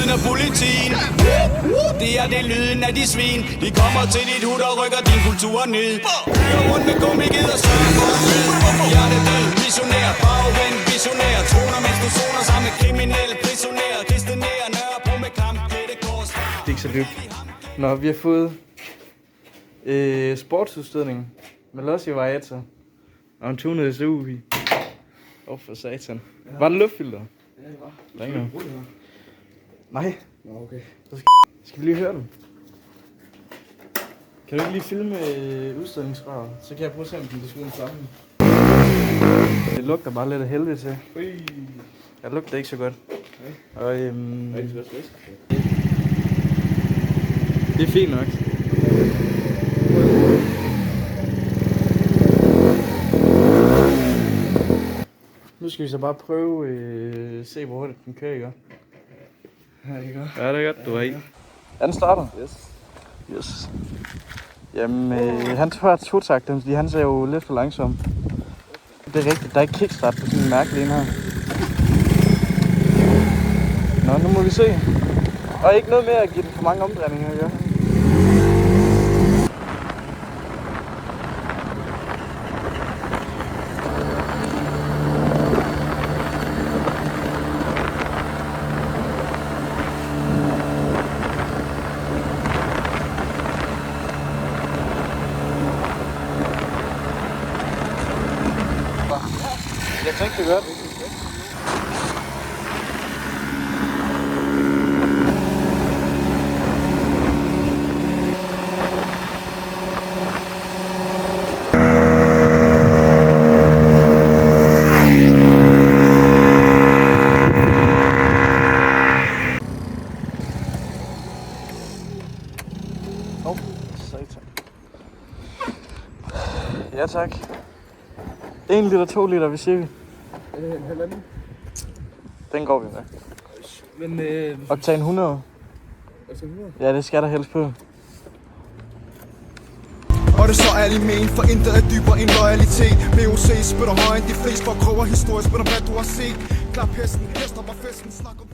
lyden af politien. Det er det lyden af de svin. De kommer til dit hud og rykker din kultur ned. Kører rundt med gummi, gider sørge for at skyde. Hjertedød, visionær, bagvendt, visionær. Troner, mens du zoner sammen med kriminelle. Prisionær, kristne nær, Nørrebro med kamp. Kors. Det er ikke så dybt. Nå, vi har fået sportsudstødning med Lossi Variator og en tunet SU i. For satan. Ja. Var det luftfilter? Ja, det var. Længere. Nej. Nå, okay. Skal vi lige høre den? Kan du ikke lige filme udstødningsrøret? Så kan jeg prøve at se, om den kan skyde sammen. Det lugter bare lidt af helvede til. Jeg lugter ikke så godt. Okay. Og det er fint nok. Nu skal vi så bare prøve se, hvor hurtigt den kører, ikke? Ja, det er godt. Ja, det er godt, du er i. Ja, den starter. Yes. Jamen, han tager to-takten, fordi han ser jo lidt for langsom. Det er rigtigt, der er ikke kickstart på sådan en mærkelig en her. Nå, nu må vi se. Og ikke noget med at give den for mange omdrejninger, ja. Jeg tænkte det godt. Satan. Ja tak. 1 liter, 2 liter, vi siger vi. En halvanden. Den går vi med. Men Oktan 100. altså 100? Ja, det skal der helst på. Og det så er de men, for intet er dybere end loyalitet. VOC spytter højere end de fleste, for kroger historisk, spytter hvad du har set. Klap hesten, hester på festen, snak om